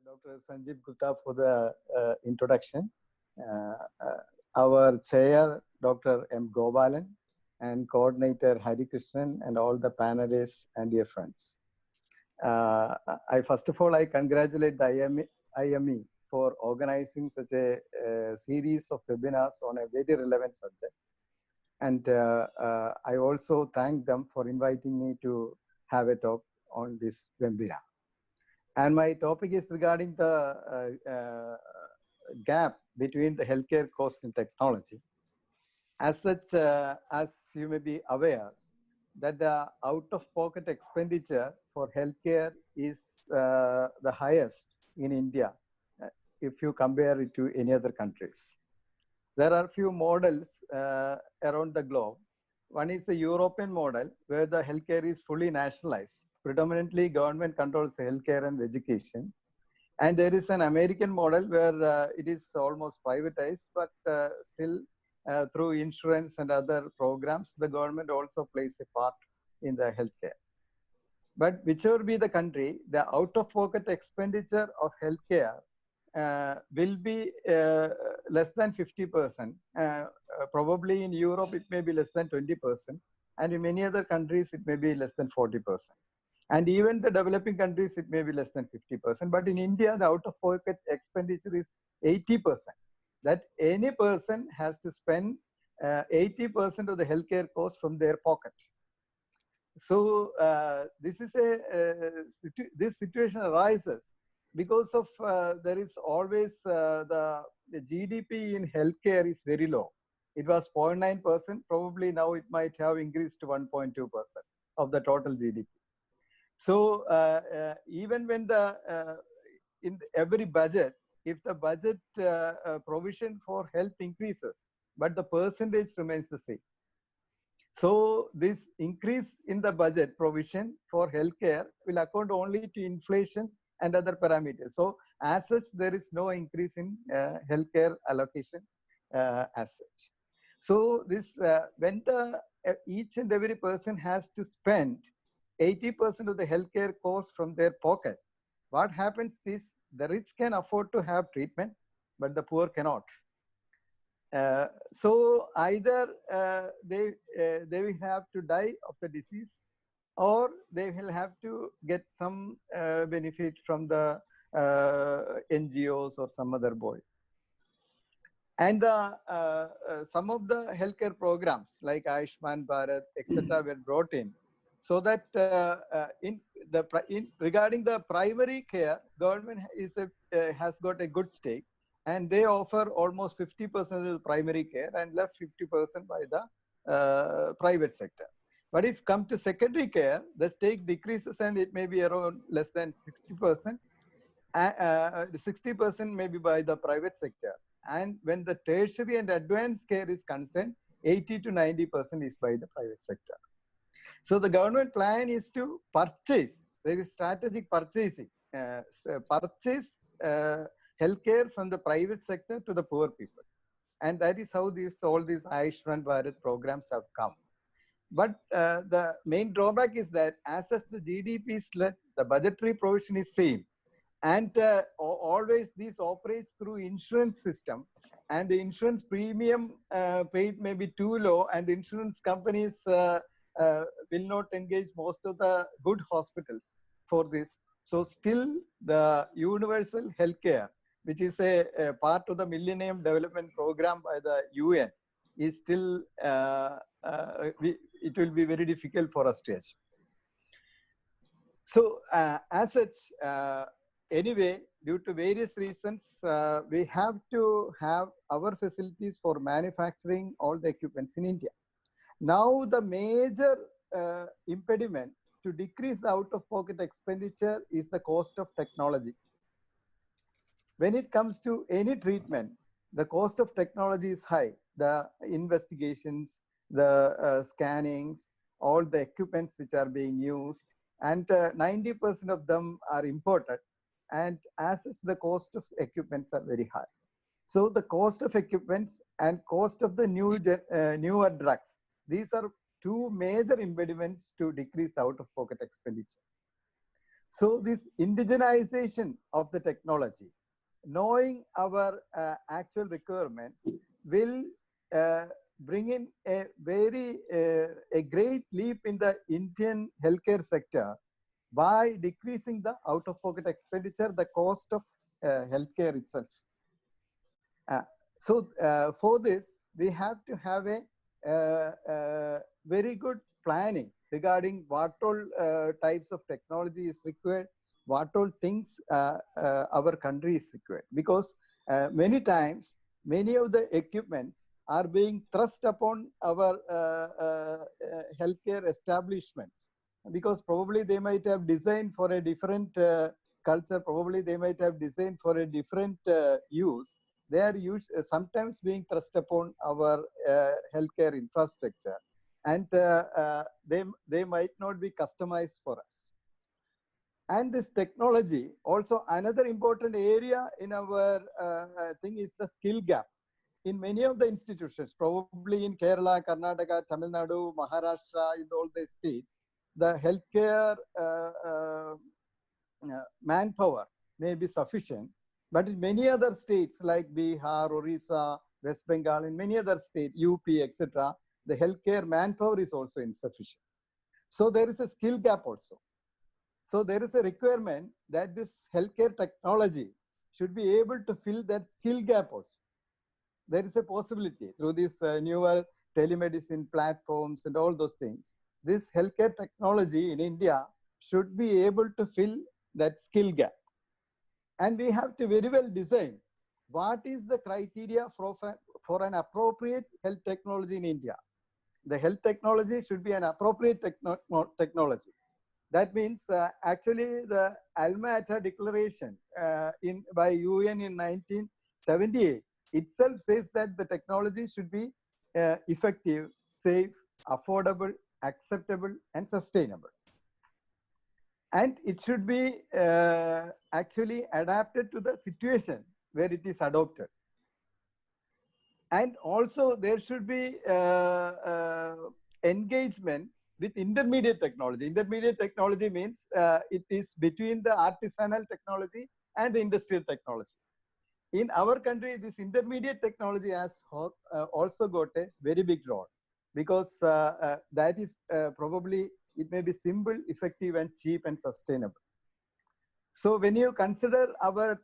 Dr. Sanjeev Gupta for the introduction. Uh, our chair, Dr. M. Gopalan, and coordinator Hari Krishnan, and all the panelists and dear friends. I first of all, I congratulate the IME for organizing such a series of webinars on a very relevant subject. And I also thank them for inviting me to have a talk on this webinar. And my topic is regarding the gap between the healthcare cost and technology. As such, as you may be aware, that the out-of-pocket expenditure for healthcare is the highest in India if you compare it to any other countries. There are few models around the globe. One is the European model, where the healthcare is fully nationalized. Predominantly, government controls healthcare and education. And there is an American model where it is almost privatized, but still through insurance and other programs, the government also plays a part in the healthcare. But whichever be the country, the out-of-pocket expenditure of healthcare will be less than 50%. Probably in Europe, it may be less than 20%. And in many other countries, it may be less than 40%. And even the developing countries, it may be less than 50%. But in India, the out-of-pocket expenditure is 80%. That any person has to spend 80% of the healthcare cost from their pocket. So this is this situation arises because of there is always the GDP in healthcare is very low. It was 0.9%. Probably now it might have increased to 1.2% of the total GDP. So even when the in every budget, if the budget provision for health increases, but the percentage remains the same. So this increase in the budget provision for healthcare will account only to inflation and other parameters. So as such, there is no increase in healthcare allocation as such. So this when the each and every person has to spend 80% of the healthcare costs from their pocket, what happens is the rich can afford to have treatment, but the poor cannot. So either they will have to die of the disease, or they will have to get some benefit from the NGOs or some other body. And some of the healthcare programs like Ayushman Bharat, etc., were brought in, so that regarding the primary care, government has got a good stake, and they offer almost 50% of the primary care and left 50% by the private sector. But if come to secondary care, the stake decreases and it may be around less than 60%. 60% may be by the private sector. And when the tertiary and advanced care is concerned, 80 to 90% is by the private sector. So the government plan is to purchase, there is strategic purchasing, purchase healthcare from the private sector to the poor people. And that is how all these Ayushman Bharat programs have come. But the main drawback is that as the GDP is led, the budgetary provision is same. And always this operates through insurance system, and the insurance premium paid may be too low, and the insurance companies will not engage most of the good hospitals for this. So still the universal healthcare, which is a part of the Millennium Development Program by the UN, is still, it will be very difficult for us to achieve. So as such, anyway, due to various reasons, we have to have our facilities for manufacturing all the equipments in India. Now, the major impediment to decrease the out-of-pocket expenditure is the cost of technology. When it comes to any treatment, the cost of technology is high. The investigations, the scannings, all the equipments which are being used, and 90% of them are imported. And as is, the cost of equipments are very high. So the cost of equipments and cost of the newer drugs, these are two major impediments to decrease the out-of-pocket expenditure. So this indigenization of the technology, knowing our actual requirements, will bring in a a great leap in the Indian healthcare sector by decreasing the out-of-pocket expenditure, the cost of healthcare itself. For this, we have to have a very good planning regarding what all types of technology is required, what all things our country is required. Because many times, many of the equipments are being thrust upon our healthcare establishments, because probably they might have designed for a different culture, probably they might have designed for a different use. They are sometimes being thrust upon our healthcare infrastructure, and they might not be customized for us. And this technology, also another important area in our thing is the skill gap. In many of the institutions, probably in Kerala, Karnataka, Tamil Nadu, Maharashtra, in all the states, the healthcare manpower may be sufficient, but in many other states like Bihar, Orissa, West Bengal, in many other states, UP, etc., the healthcare manpower is also insufficient. So there is a skill gap also. So there is a requirement that this healthcare technology should be able to fill that skill gap also. There is a possibility through these newer telemedicine platforms and all those things. This healthcare technology in India should be able to fill that skill gap. And we have to very well design what is the criteria for an appropriate health technology in India. The health technology should be an appropriate technology. That means actually the Alma-Ata Declaration by UN in 1978 itself says that the technology should be effective, safe, affordable, acceptable, and sustainable. And it should be actually adapted to the situation where it is adopted. And also there should be engagement with intermediate technology. Intermediate technology means it is between the artisanal technology and the industrial technology. In our country, this intermediate technology has also got a very big role, because that is probably, it may be simple, effective, and cheap and sustainable. So when you consider our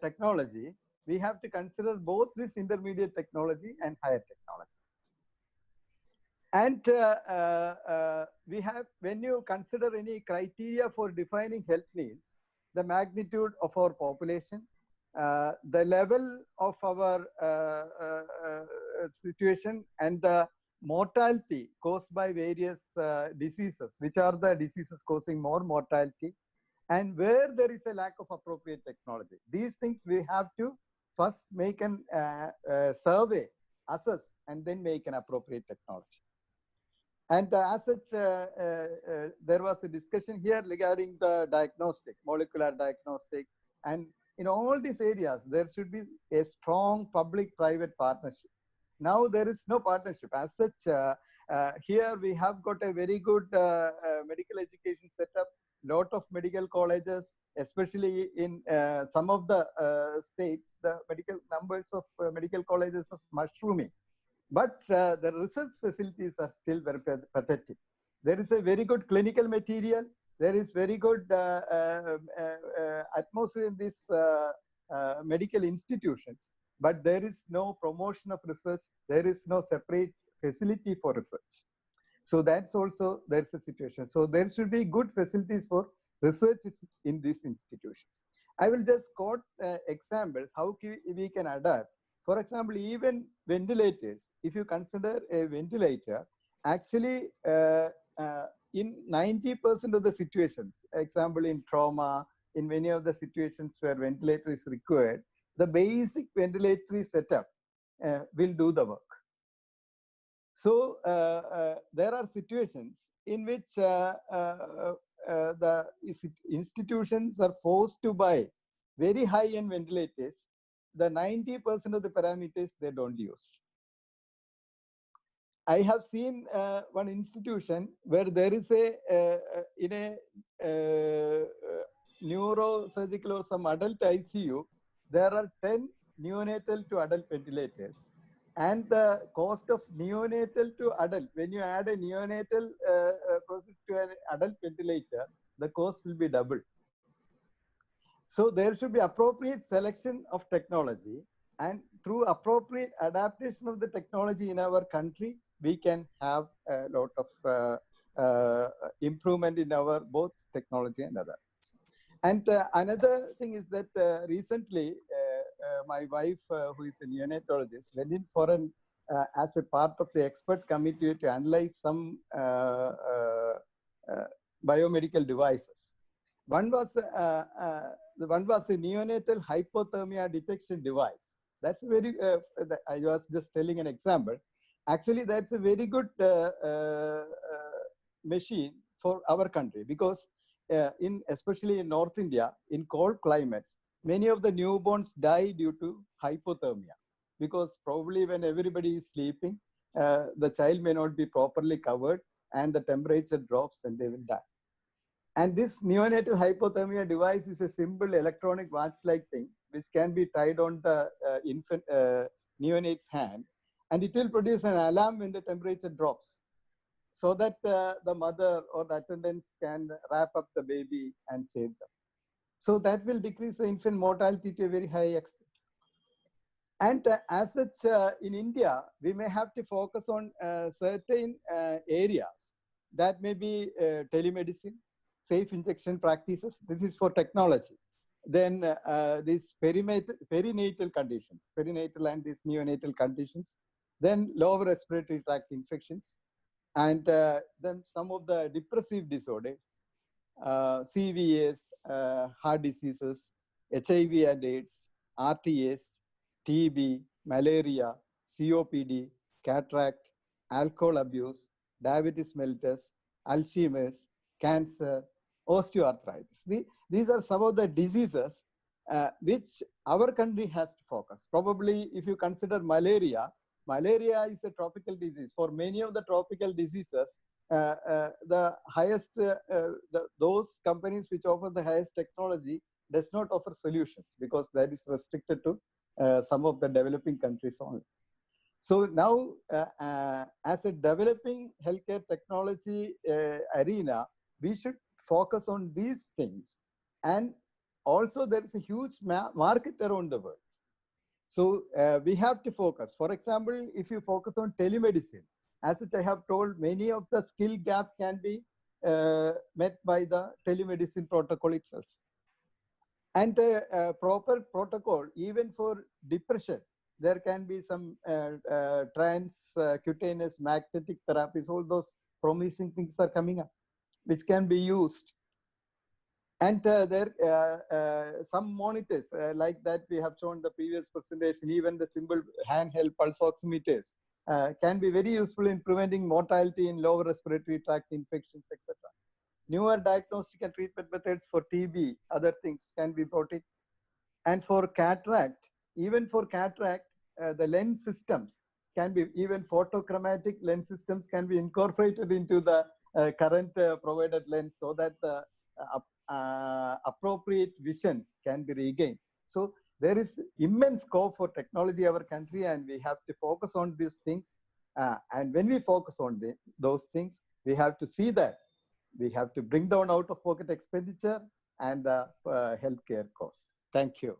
technology, we have to consider both this intermediate technology and higher technology. And we have, when you consider any criteria for defining health needs, the magnitude of our population, the level of our situation, and the mortality caused by various diseases, which are the diseases causing more mortality, and where there is a lack of appropriate technology. These things we have to first make an survey, assess, and then make an appropriate technology. And as such, there was a discussion here regarding the diagnostic, molecular diagnostic, and in all these areas, there should be a strong public-private partnership. Now there is no partnership. As such, here we have got a very good medical education setup, lot of medical colleges, especially in some of the states, the medical numbers of medical colleges are mushrooming. But the research facilities are still very pathetic. There is a very good clinical material. There is very good atmosphere in these medical institutions, but there is no promotion of research. There is no separate facility for research. So that's also, there's a situation. So there should be good facilities for research in these institutions. I will just quote examples how we can adapt. For example, even ventilators, if you consider a ventilator, actually in 90% of the situations, example in trauma, in many of the situations where ventilator is required, the basic ventilatory setup will do the work. So there are situations in which the institutions are forced to buy very high-end ventilators. The 90% of the parameters they don't use. I have seen one institution where there is a in a neurosurgical or some adult ICU, there are 10 neonatal to adult ventilators, and the cost of neonatal to adult, when you add a neonatal process to an adult ventilator, the cost will be double. So there should be appropriate selection of technology, and through appropriate adaptation of the technology in our country, we can have a lot of improvement in our both technology and other. And another thing is that recently my wife, who is a neonatologist, went in for an as a part of the expert committee to analyze some biomedical devices. One was a neonatal hypothermia detection device. That's very. I was just telling an example. Actually, that's a very good machine for our country, because especially in North India, in cold climates, many of the newborns die due to hypothermia, because probably when everybody is sleeping, the child may not be properly covered and the temperature drops and they will die. And this neonatal hypothermia device is a simple electronic watch-like thing, which can be tied on the infant neonate's hand, and it will produce an alarm when the temperature drops, so that the mother or the attendants can wrap up the baby and save them. So that will decrease the infant mortality to a very high extent. And as such, in India, we may have to focus on certain areas that may be telemedicine, safe injection practices. This is for technology. Then these perinatal conditions, perinatal and these neonatal conditions. Then lower respiratory tract infections. And then some of the depressive disorders, CVAs, heart diseases, HIV and AIDS, RTAs, TB, malaria, COPD, cataract, alcohol abuse, diabetes mellitus, Alzheimer's, cancer, osteoarthritis. These are some of the diseases which our country has to focus. Probably if you consider malaria, malaria is a tropical disease. For many of the tropical diseases, the highest, those companies which offer the highest technology does not offer solutions, because that is restricted to some of the developing countries only. So now, as a developing healthcare technology arena, we should focus on these things. And also there is a huge market around the world. So we have to focus. For example, if you focus on telemedicine, as such I have told, many of the skill gap can be met by the telemedicine protocol itself. And a proper protocol, even for depression, there can be some transcutaneous magnetic therapies. All those promising things are coming up, which can be used. And some monitors like that we have shown the previous presentation, even the simple handheld pulse oximeters can be very useful in preventing mortality in lower respiratory tract infections, etc. Newer diagnostic and treatment methods for TB, other things can be brought in. And for cataract, even for cataract, the lens systems can be, even photochromatic lens systems can be incorporated into the current provided lens, so that the appropriate vision can be regained. So there is immense scope for technology in our country, and we have to focus on these things. And when we focus on those things, we have to see that we have to bring down out-of-pocket expenditure and the healthcare cost. Thank you.